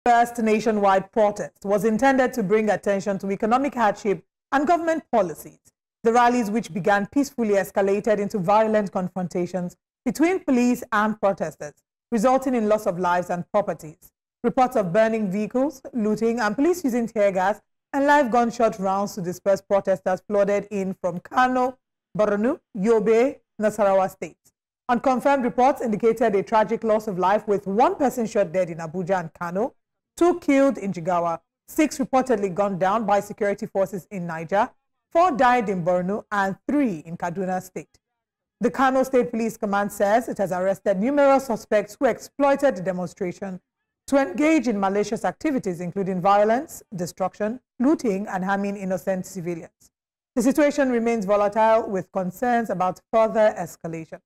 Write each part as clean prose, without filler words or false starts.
First nationwide protest was intended to bring attention to economic hardship and government policies. The rallies, which began peacefully, escalated into violent confrontations between police and protesters, resulting in loss of lives and properties. Reports of burning vehicles, looting, and police using tear gas and live gunshot rounds to disperse protesters flooded in from Kano, Borno, Yobe, Nasarawa states. Unconfirmed reports indicated a tragic loss of life, with 1 person shot dead in Abuja and Kano, 2 killed in Jigawa, 6 reportedly gunned down by security forces in Niger, 4 died in Borno, and 3 in Kaduna state. The Kano State Police Command says it has arrested numerous suspects who exploited the demonstration to engage in malicious activities, including violence, destruction, looting, and harming innocent civilians. The situation remains volatile, with concerns about further escalation.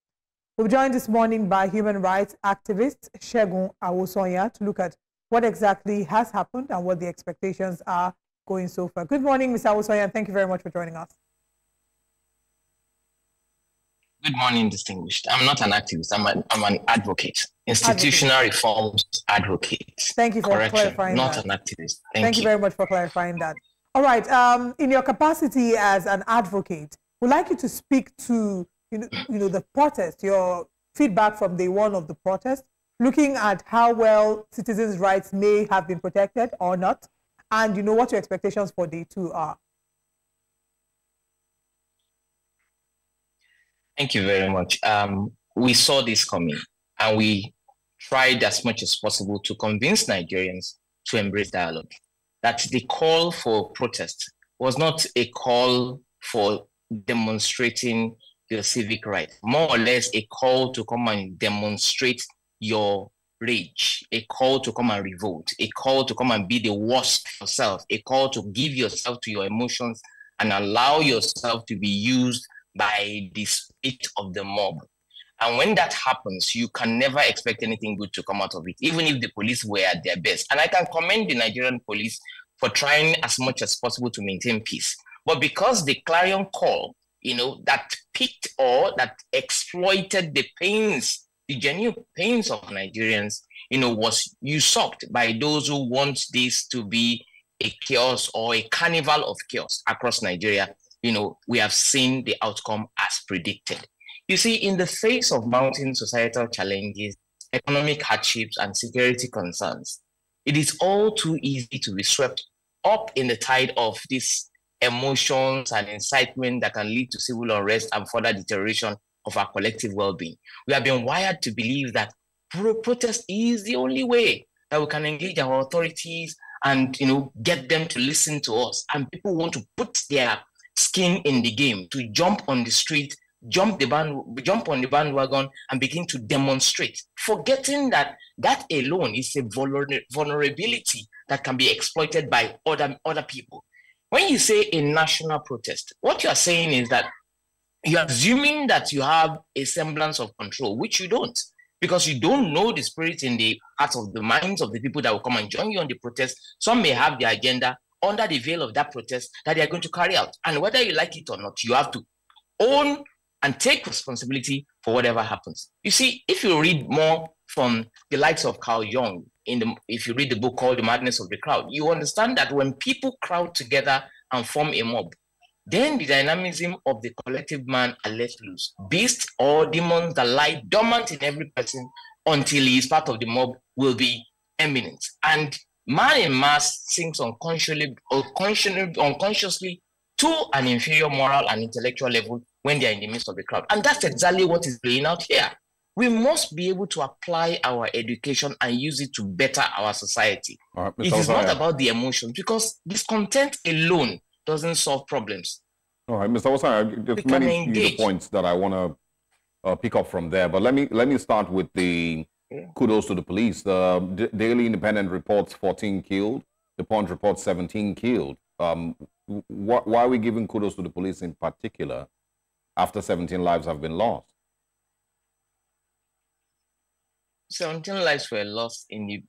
We're joined this morning by human rights activist Segun Awosanya to look at what exactly has happened and what the expectations are going so far. Good morning, Mr. Awosanya, and thank you very much for joining us. Good morning, distinguished. I'm not an activist. I'm an advocate, institutional reforms advocate. Thank you for clarifying not that. An activist. Thank you very much for clarifying that. All right. In your capacity as an advocate, we'd like you to speak to the protest, your feedback from day one of the protest, looking at how well citizens' rights may have been protected or not, and what your expectations for day 2 are. Thank you very much. We saw this coming, and we tried as much as possible to convince Nigerians to embrace dialogue. That the call for protest was not a call for demonstrating your civic right, more or less a call to come and demonstrate your rage, a call to come and revolt, a call to come and be the worst yourself, a call to give yourself to your emotions and allow yourself to be used by the spirit of the mob. And when that happens, you can never expect anything good to come out of it, even if the police were at their best. And I can commend the Nigerian police for trying as much as possible to maintain peace. But because the clarion call, that picked or that exploited the pains, the genuine pains of Nigerians, was usurped by those who want this to be a chaos or a carnival of chaos across Nigeria, we have seen the outcome as predicted. You see, in the face of mounting societal challenges, economic hardships, and security concerns, it is all too easy to be swept up in the tide of these emotions and incitement that can lead to civil unrest and further deterioration of our collective well-being. We have been wired to believe that protest is the only way that we can engage our authorities and get them to listen to us. And people want to put their skin in the game, to jump on the street, jump on the bandwagon and begin to demonstrate, forgetting that alone is a vulnerability that can be exploited by other people. When you say a national protest, what you are saying is that you're assuming that you have a semblance of control, which you don't, because you don't know the spirit in the hearts of the minds of the people that will come and join you on the protest. Some may have their agenda under the veil of that protest that they are going to carry out. And whether you like it or not, you have to own and take responsibility for whatever happens. You see, if you read more from the likes of Carl Jung, if you read the book called The Madness of the Crowd, you understand that when people crowd together and form a mob, then the dynamism of the collective man are let loose. Beasts or demons that lie dormant in every person until he is part of the mob will be eminent. And man in mass sinks unconsciously to an inferior moral and intellectual level when they are in the midst of the crowd. And that's exactly what is playing out here. We must be able to apply our education and use it to better our society. Right, it is not about the emotions, because discontent alone doesn't solve problems. All right, Mr. Awosanya, there's many points that I want to pick up from there, but let me start with the kudos to the police. The Daily Independent reports 14 killed. The Punch reports 17 killed. Why are we giving kudos to the police in particular after 17 lives have been lost? 17 lives were lost in the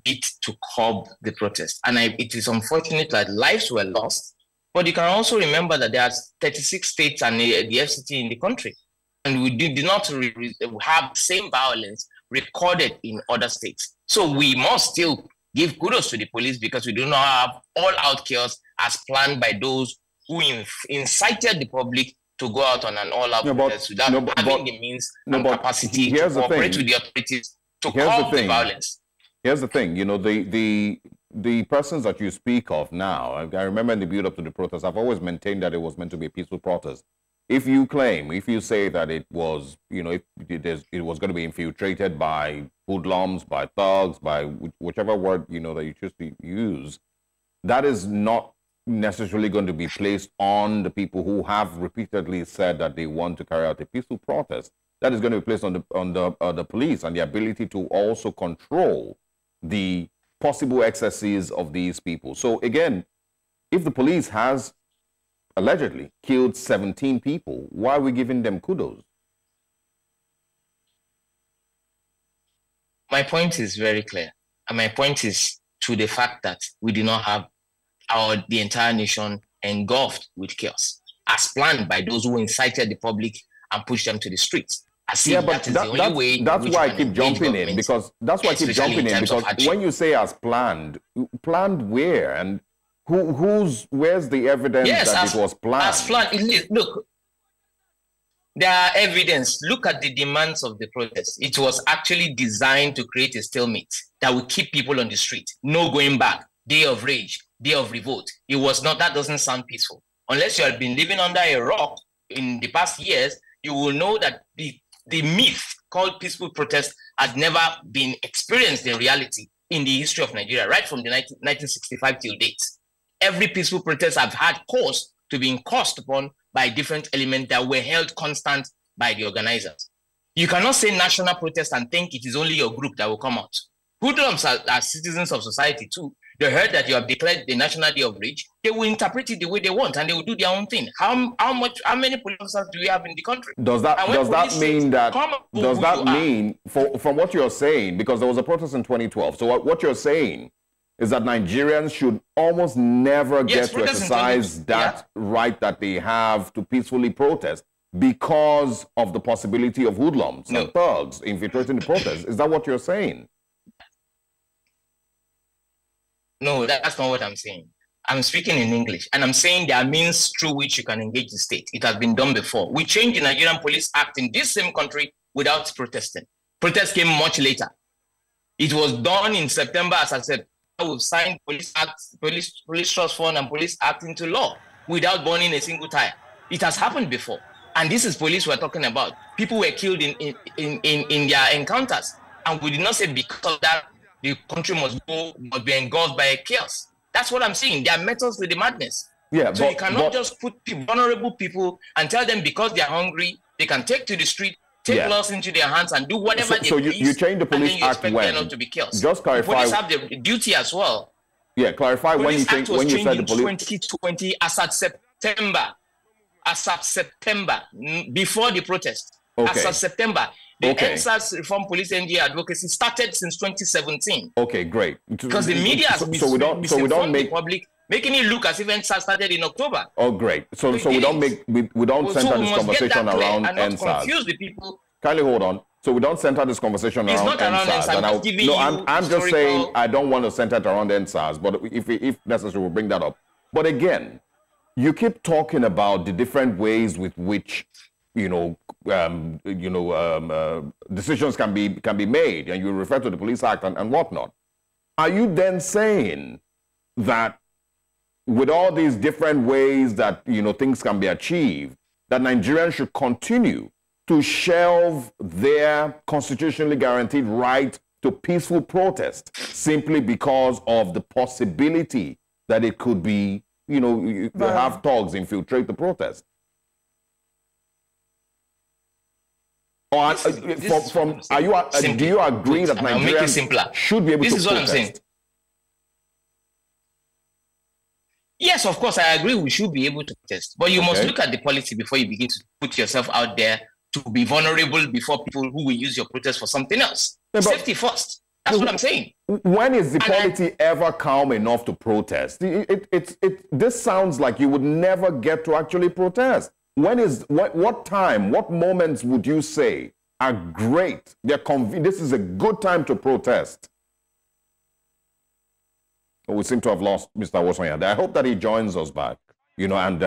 bid to curb the protest. And it is unfortunate that lives were lost, but you can also remember that there are 36 states and the FCT in the country. And we did not have the same violence recorded in other states. So we must still give kudos to the police because we do not have all-out chaos as planned by those who incited the public to go out on an all-out protest without having the means and capacity to cooperate with the authorities to calm the violence. Here's the thing, you know, the persons that you speak of now, I remember in the build-up to the protest, I've always maintained that it was meant to be a peaceful protest. If you say that it was, you know, it was going to be infiltrated by hoodlums, by thugs, by whichever word, you know, that you choose to use, that is not necessarily going to be placed on the people who have repeatedly said that they want to carry out a peaceful protest. That is going to be placed on the police and the ability to also control the possible excesses of these people. So again, if the police has allegedly killed 17 people, why are we giving them kudos? My point is very clear. And my point is to the fact that we do not have the entire nation engulfed with chaos, as planned by those who incited the public and pushed them to the streets. Yeah, but that's why I keep jumping in, because when you say as planned where, and where's the evidence that it was planned? As planned. Look, there are evidence. Look at the demands of the protest. It was actually designed to create a stalemate that will keep people on the street. No going back. Day of rage, day of revolt. It was not. That doesn't sound peaceful. Unless you have been living under a rock in the past years, you will know that the myth called peaceful protest had never been experienced in reality in the history of Nigeria, right from the 1965 till date. Every peaceful protest have had cause to be enforced upon by different elements that were held constant by the organizers. You cannot say national protest and think it is only your group that will come out. Hoodlums are citizens of society too. They heard that you have declared the National Day of Rage. They will interpret it the way they want, and they will do their own thing. How many police officers do we have in the country? Does that mean from what you're saying, because there was a protest in 2012, so what you're saying is that Nigerians should almost never get to exercise that right that they have to peacefully protest because of the possibility of hoodlums and thugs infiltrating the protest? Is that what you're saying? No, that's not what I'm saying. I'm speaking in English, and I'm saying there are means through which you can engage the state. It has been done before. We changed the Nigerian Police Act in this same country without protesting. Protest came much later. It was done in September, as I said. We've signed Police Act, Police Trust Fund, and Police Act into law without burning a single tire. It has happened before, and this is police we're talking about. People were killed in their encounters, and we did not say because of that the country must be engulfed by chaos. That's what I'm saying. There are methods to the madness. Yeah, so you cannot just put vulnerable people and tell them because they are hungry, they can take to the street, take laws into their hands and do whatever they please. So you change the Police Act when? Not to be chaos. Just clarify. The police have the duty as well. Yeah, clarify when you said the police. 2020 as at September, before the protest. Okay. As of September. The NSAS Reform Police NGA advocacy started since 2017. Okay, great. Because the media has misinformed the public, making it look as if NSAS started in October. Oh, great. So we don't center this conversation around NSAS. Confuse the people. Kindly hold on. So we don't center this conversation around NSAS. I'm just saying I don't want to center it around NSAS, but if necessary, we'll bring that up. But again, you keep talking about the different ways with which decisions can be made, and you refer to the Police Act and whatnot. Are you then saying that with all these different ways that things can be achieved, that Nigerians should continue to shelve their constitutionally guaranteed right to peaceful protest simply because of the possibility that it could be, have thugs infiltrate the protest? Or do you agree that Nigerians should be able to protest? This is what I'm saying. Yes, of course, I agree we should be able to protest. But you must look at the policy before you begin to put yourself out there to be vulnerable before people who will use your protest for something else. Safety first. That's what I'm saying. When is the polity ever calm enough to protest? This sounds like you would never get to actually protest. What time, what moments would you say are great? This is a good time to protest. We seem to have lost Mr. Awosanya. I hope that he joins us back. You know, and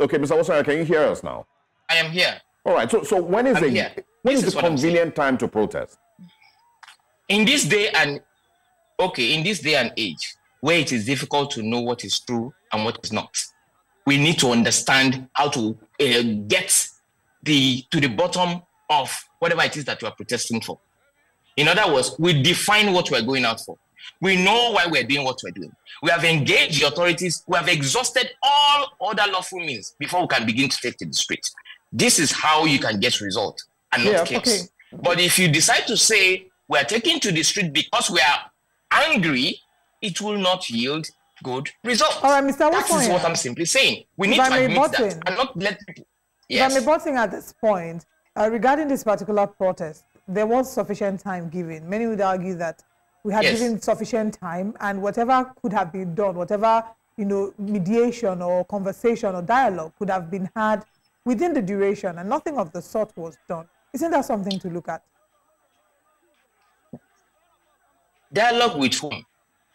okay, Mr. Awosanya, can you hear us now? I am here. All right. So when is the convenient time to protest? In this day and age, where it is difficult to know what is true and what is not, we need to understand how to get to the bottom of whatever it is that we are protesting for. In other words, we define what we're going out for. We know why we're doing what we're doing. We have engaged the authorities. We have exhausted all other lawful means before we can begin to take to the street. This is how you can get result and not chaos. Okay. But if you decide to say we are taking to the street because we are angry, it will not yield good results. All right, Mr. That is what I'm simply saying. We need to admit that and not let people... Yes. If I'm reporting at this point, regarding this particular protest, there was sufficient time given. Many would argue that we had given sufficient time, and whatever could have been done, whatever, you know, mediation or conversation or dialogue could have been had within the duration, and nothing of the sort was done. Isn't that something to look at? Dialogue with whom?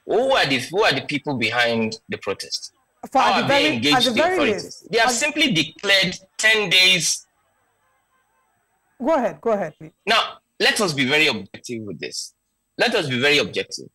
Who are the people behind the protest? How have they engaged the authorities? They have simply declared 10 days. Go ahead, please. Now, let us be very objective with this. Let us be very objective.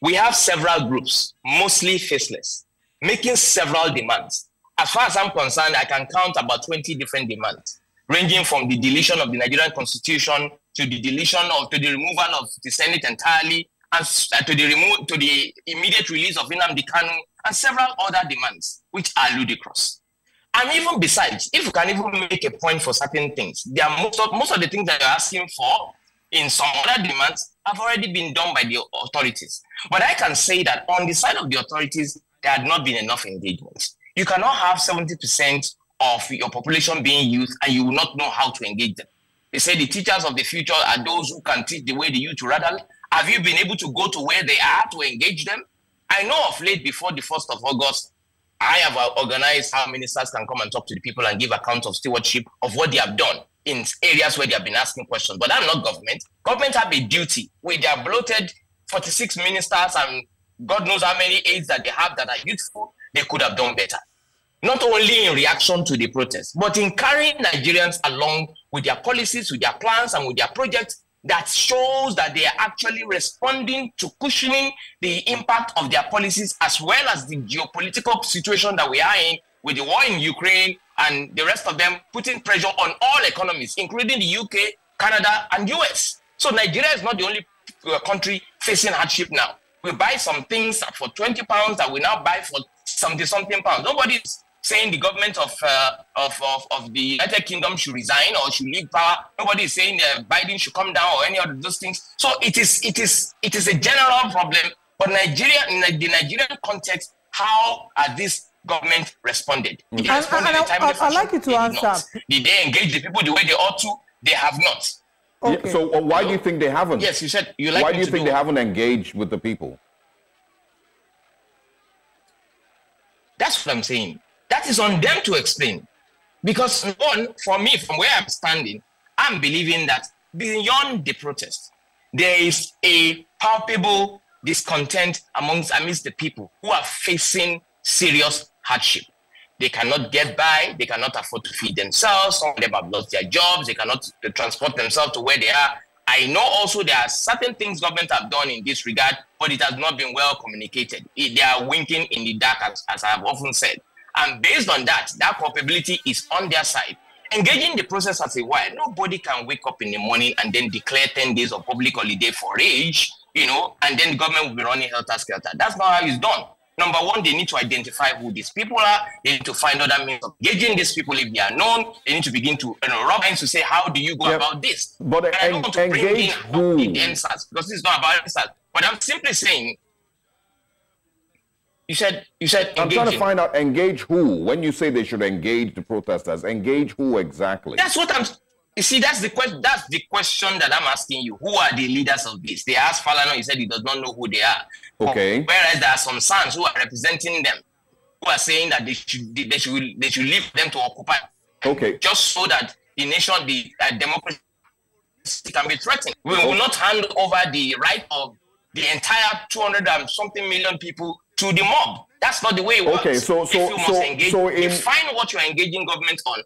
We have several groups, mostly faceless, making several demands. As far as I'm concerned, I can count about 20 different demands, ranging from the deletion of the Nigerian Constitution to the removal of the Senate entirely, and to the immediate release of Kano, and several other demands, which are ludicrous. And even besides, if you can even make a point for certain things, there are most of the things that you're asking for in some other demands have already been done by the authorities. But I can say that on the side of the authorities, there had not been enough engagement. You cannot have 70% of your population being youth and you will not know how to engage them. They say the teachers of the future are those who can teach the way the youth to rattle. Have you been able to go to where they are to engage them? I know of late, before the 1st of August, I have organized how ministers can come and talk to the people and give account of stewardship of what they have done in areas where they have been asking questions. But I'm not government. Government have a duty with their bloated 46 ministers and God knows how many aides that they have that are youthful. They could have done better. Not only in reaction to the protest, but in carrying Nigerians along with their policies, with their plans, and with their projects that shows that they are actually responding to cushioning the impact of their policies, as well as the geopolitical situation that we are in with the war in Ukraine and the rest of them, putting pressure on all economies, including the UK, Canada, and US. So Nigeria is not the only country facing hardship now. We buy some things for £20 that we now buy for something pounds. Nobody's saying the government of the United Kingdom should resign or should leave power. Nobody is saying Biden should come down or any of those things. So it is a general problem. But Nigeria, in the Nigerian context, how are this government responded? I'd like you to answer. Did they engage the people the way they ought to? They have not. Okay. Yeah, so why do you think they haven't? Yes, you said you like. Why do you think they haven't engaged with the people? That's what I'm saying. That is on them to explain. Because one, for me, from where I'm standing, I'm believing that beyond the protest, there is a palpable discontent amidst the people who are facing serious hardship. They cannot get by. They cannot afford to feed themselves. Some of them have lost their jobs. They cannot transport themselves to where they are. I know also there are certain things government have done in this regard, but it has not been well communicated. They are winking in the dark, as I have often said. And based on that, that culpability is on their side. Engaging the process as a while, nobody can wake up in the morning and then declare 10 days of public holiday for age, and then the government will be running helter-skelter. That's not how it's done. Number one, they need to identify who these people are. They need to find other means of engaging these people if they are known. They need to begin to rub hands to say, how do you go about this? But and I don't want to bring in the answers, because this is not about answers. But I'm simply saying, you said I'm trying to find out, engage who? When you say they should engage the protesters, engage who exactly? That's what I'm... You see, that's the question that I'm asking you. Who are the leaders of this? They asked Falana, he said he does not know who they are. Okay. Whereas there are some sons who are representing them, who are saying that they should leave them to occupy. Okay. Just so that the nation, the democracy can be threatened. We will not hand over the right of the entire 200 and something million people to the mob. That's not the way it works. Okay, so define what you're engaging government on.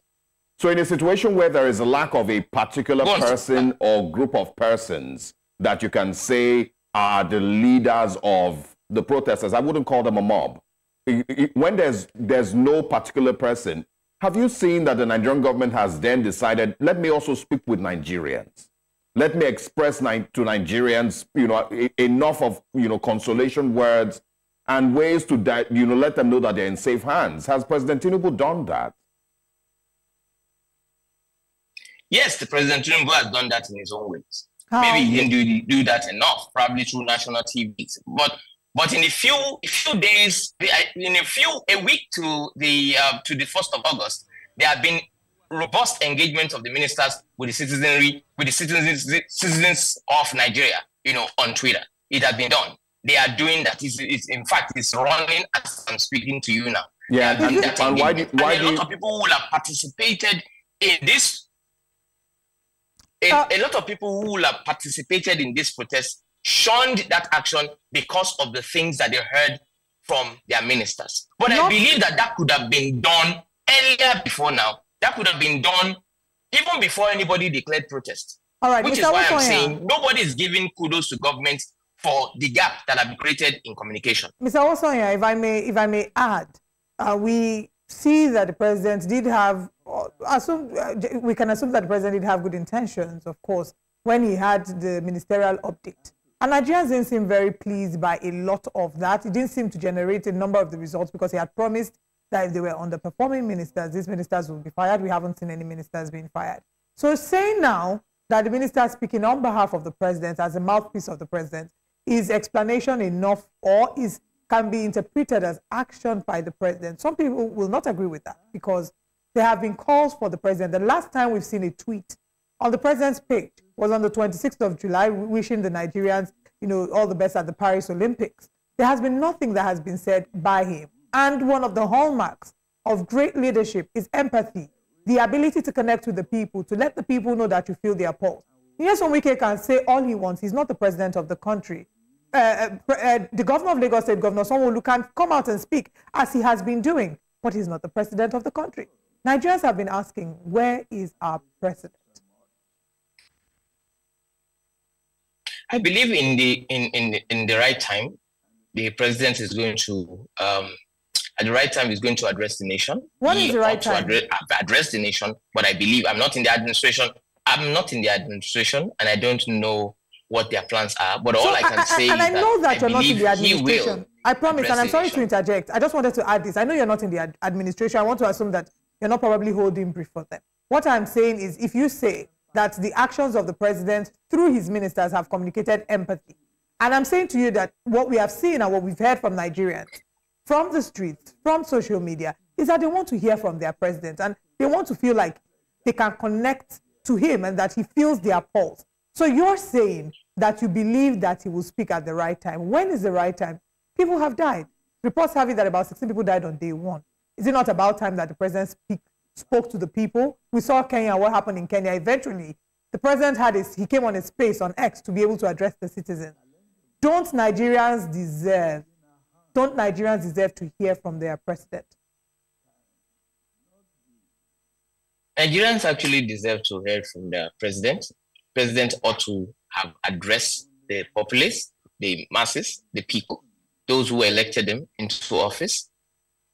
So in a situation where there is a lack of a particular person or group of persons that you can say are the leaders of the protesters, I wouldn't call them a mob. When there's no particular person, have you seen that the Nigerian government has then decided, let me also speak with Nigerians? Let me express to Nigerians, enough of, consolation words and ways to, let them know that they're in safe hands. Has President Tinubu done that? Yes, the President Tinubu has done that in his own ways. How? Maybe he didn't do that enough, probably through national TVs. But in a few days, a week to the 1st of August, there have been robust engagement of the ministers with the citizens of Nigeria, on Twitter. It has been done. They are doing that. In fact, it's running as I'm speaking to you now. Yeah, and a lot of people who have participated in this. A lot of people who have participated in this protest shunned that action because of the things that they heard from their ministers. But I believe that could have been done earlier before now. That could have been done even before anybody declared protest. All right, which is why I'm saying nobody is giving kudos to government for the gap that have been created in communication. Mr. Awosanya, if I may add, we see that the president did have, we can assume that the president did have good intentions, of course, when he had the ministerial update. And Nigerians didn't seem very pleased by a lot of that. It didn't seem to generate a number of the results because he had promised that if they were underperforming ministers, these ministers would be fired. We haven't seen any ministers being fired. So saying now that the minister speaking on behalf of the president as a mouthpiece of the president, is explanation enough or can be interpreted as action by the president? Some people will not agree with that because there have been calls for the president. The last time we've seen a tweet on the president's page was on the 26th of July, wishing the Nigerians, all the best at the Paris Olympics. There has been nothing that has been said by him. And one of the hallmarks of great leadership is empathy, the ability to connect with the people, to let the people know that you feel their pulse. Yes, Wike can say all he wants. He's not the president of the country. The governor of Lagos State, Governor Sanwo-Olu, can come out and speak as he has been doing, but he's not the president of the country. Nigerians have been asking, where is our president? I believe in the right time, the president is going to, at the right time, he's going to address the nation. What is the right time? Address the nation, but I believe I'm not in the administration. And I don't know what their plans are. But all I can say is that I know that you're not in the administration. I promise, and I'm sorry to interject. I just wanted to add this. I know you're not in the administration. I want to assume that you're not probably holding brief for them. What I'm saying is, if you say that the actions of the president through his ministers have communicated empathy, and I'm saying to you that what we have seen and what we've heard from Nigerians, from the streets, from social media, is that they want to hear from their president and they want to feel like they can connect to him and that he feels their pulse. So you're saying that you believe that he will speak at the right time. When is the right time? People have died. Reports have it that about 16 people died on day one. Is it not about time that the president spoke to the people? We saw Kenya, what happened in Kenya. Eventually, the president he came on a space on X to be able to address the citizens. Don't Nigerians deserve to hear from their president? Nigerians actually deserve to hear from their president. President ought to have addressed the populace, the masses, the people, those who elected him into office.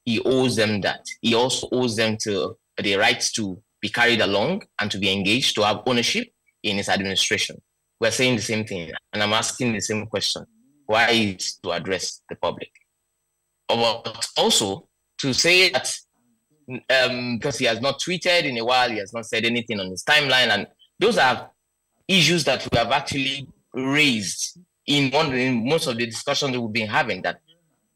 He owes them that. He also owes them the rights to be carried along and to be engaged, to have ownership in his administration. We're saying the same thing, and I'm asking the same question. Why is to address the public? But also to say that because he has not tweeted in a while, he has not said anything on his timeline, and those are issues that we have actually raised in most of the discussions that we've been having, that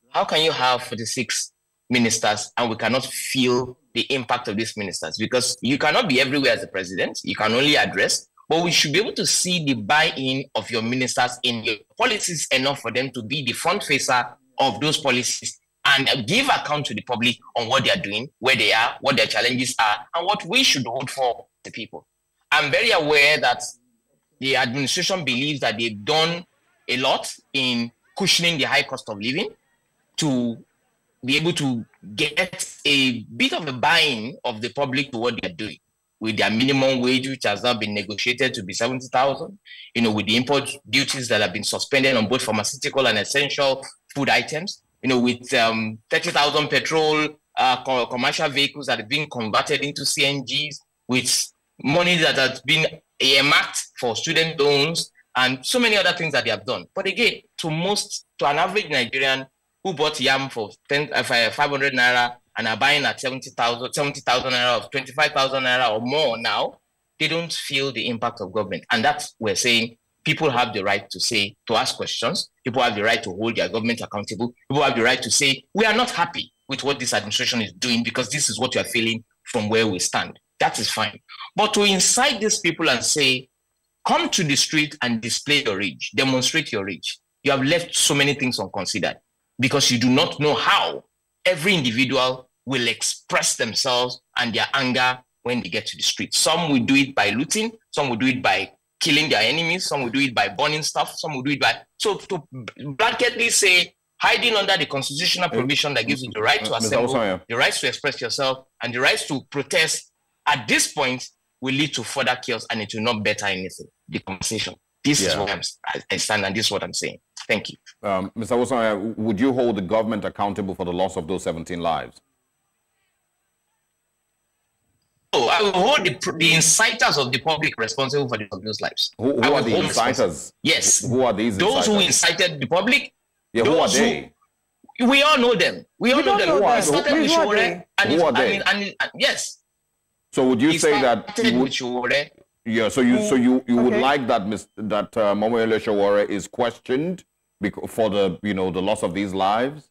how can you have 46 ministers and we cannot feel the impact of these ministers? Because you cannot be everywhere as a president, you can only address, but we should be able to see the buy-in of your ministers in your policies enough for them to be the front facer of those policies and give account to the public on what they are doing, where they are, what their challenges are, and what we should hold for the people. I'm very aware that the administration believes that they've done a lot in cushioning the high cost of living to be able to get a bit of a buy-in of the public to what they're doing, with their minimum wage, which has now been negotiated to be 70,000, with the import duties that have been suspended on both pharmaceutical and essential food items, with 30,000 petrol commercial vehicles that are being converted into CNGs, with money that has been earmarked for student loans, and so many other things that they have done. But again, to an average Nigerian who bought yam for 500 naira and are buying at 70,000 naira or 25,000 naira or more now, they don't feel the impact of government. And that's we're saying people have the right to ask questions. People have the right to hold their government accountable. People have the right to say, we are not happy with what this administration is doing because this is what you are feeling from where we stand. That is fine. But to incite these people and say, come to the street and display your rage, demonstrate your rage, you have left so many things unconsidered because you do not know how every individual will express themselves and their anger when they get to the street. Some will do it by looting, some will do it by killing their enemies, some will do it by burning stuff, some will do it by... So to blanketly say, hiding under the constitutional provision that gives you the right to assemble, the right to express yourself, and the right to protest, at this point, will lead to further chaos and it will not better anything, the conversation. This is what I stand, and this is what I'm saying. Thank you. Mr. Awosanya, would you hold the government accountable for the loss of those 17 lives? Oh, I will hold the inciters of the public responsible for those lives. Who are the inciters? Yes. Who are these those inciters? Who incited the public? Yeah, who are they? We all know them. We all know them. Who are they? Yes. So would you say that you would, so you would like that Momoyele Sowore is questioned for the the loss of these lives?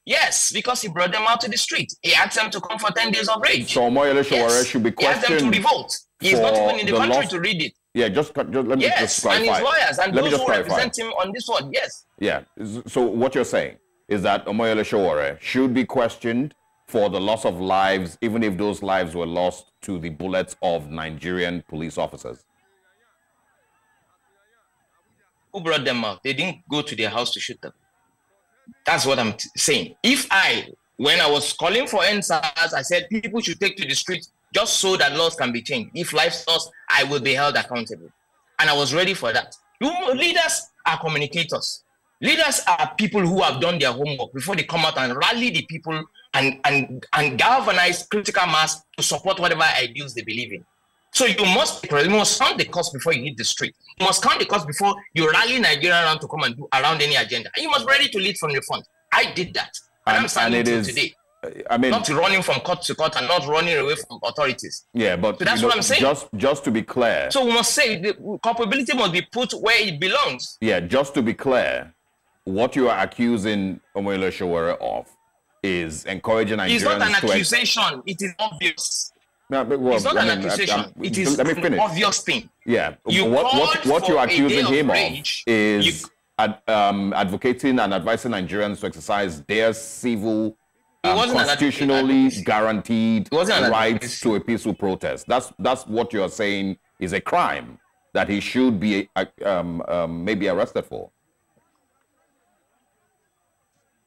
Yes, because he brought them out to the street. He asked them to come for 10 days of rage. So Momoyele Sowore should be questioned. He asked them to revolt. He's not even in the country to read it. Yeah, just let me just clarify. And his lawyers and those who represent him on this one. Yes. Yeah. So what you're saying is that Momoyele Sowore should be questioned for the loss of lives, even if those lives were lost to the bullets of Nigerian police officers. Who brought them out? They didn't go to their house to shoot them. That's what I'm saying. When I was calling for NSAS, I said people should take to the streets just so that laws can be changed. If life's lost, I will be held accountable. And I was ready for that. Leaders are communicators. Leaders are people who have done their homework before they come out and rally the people and galvanize critical mass to support whatever ideals they believe in. So you must count the cost before you hit the street. You must count the cost before you rally Nigeria around to come and do around any agenda. And you must be ready to lead from the front. I did that. And I'm standing today. I mean, not running from court to court and not running away from authorities. Yeah, but so that's what I'm saying. Just to be clear. So we must say the culpability must be put where it belongs. Yeah, just to be clear, what you are accusing Momoyele Sowore of is encouraging Nigerians. It's not an accusation. It is obvious. No, well, it's not an accusation. It is an obvious thing. Yeah. What you're accusing him of is advocating and advising Nigerians to exercise their civil, constitutionally guaranteed rights to a peaceful protest. That's what you're saying is a crime that he should be maybe arrested for.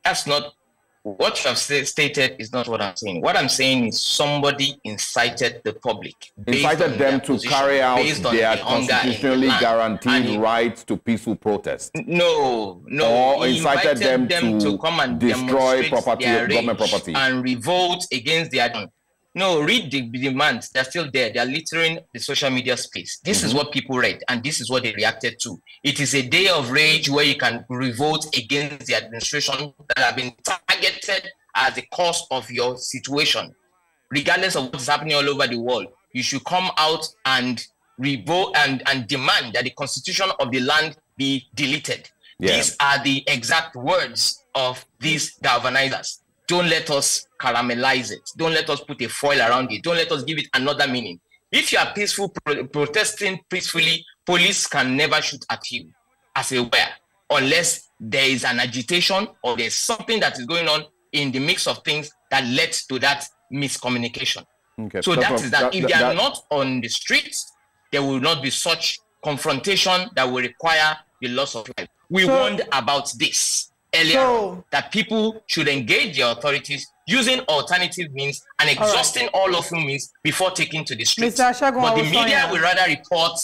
That's not what you have stated. Is not what I'm saying. What I'm saying is somebody incited the public, incited them to carry out their constitutionally guaranteed rights to peaceful protest. No. Or incited them to come and destroy government property and revolt against their. No, read the demands. They're still there. They're littering the social media space. This is what people read, and this is what they reacted to. It is a day of rage where you can revolt against the administration that have been targeted as the cause of your situation. Regardless of what is happening all over the world, you should come out and revolt and demand that the constitution of the land be deleted. Yeah. These are the exact words of these galvanizers. Don't let us caramelize it. Don't let us put a foil around it. Don't let us give it another meaning. If you are peaceful, protesting peacefully, police can never shoot at you as a were, unless there is an agitation or there's something that is going on in the mix of things that led to that miscommunication. Okay. So that is that. If they are not on the streets, there will not be such confrontation that will require the loss of life. We warned about this earlier, that people should engage the authorities using alternative means and exhausting all lawful means before taking to the streets. But the media will rather report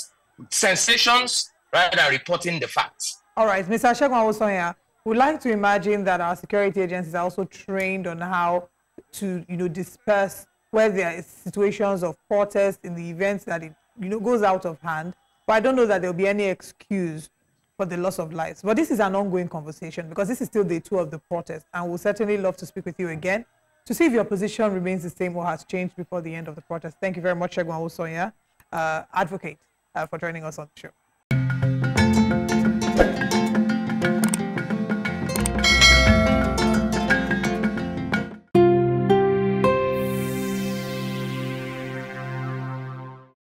sensations rather than reporting the facts. All right, Mr. Segun Awosanya, we'd like to imagine that our security agencies are also trained on how to, disperse where there is situations of protest in the events that it, goes out of hand. But I don't know that there'll be any excuse for the loss of lives. But this is an ongoing conversation because this is still day 2 of the protest, and we'll certainly love to speak with you again to see if your position remains the same or has changed before the end of the protest. Thank you very much, Segun Awosanya, advocate, for joining us on the show.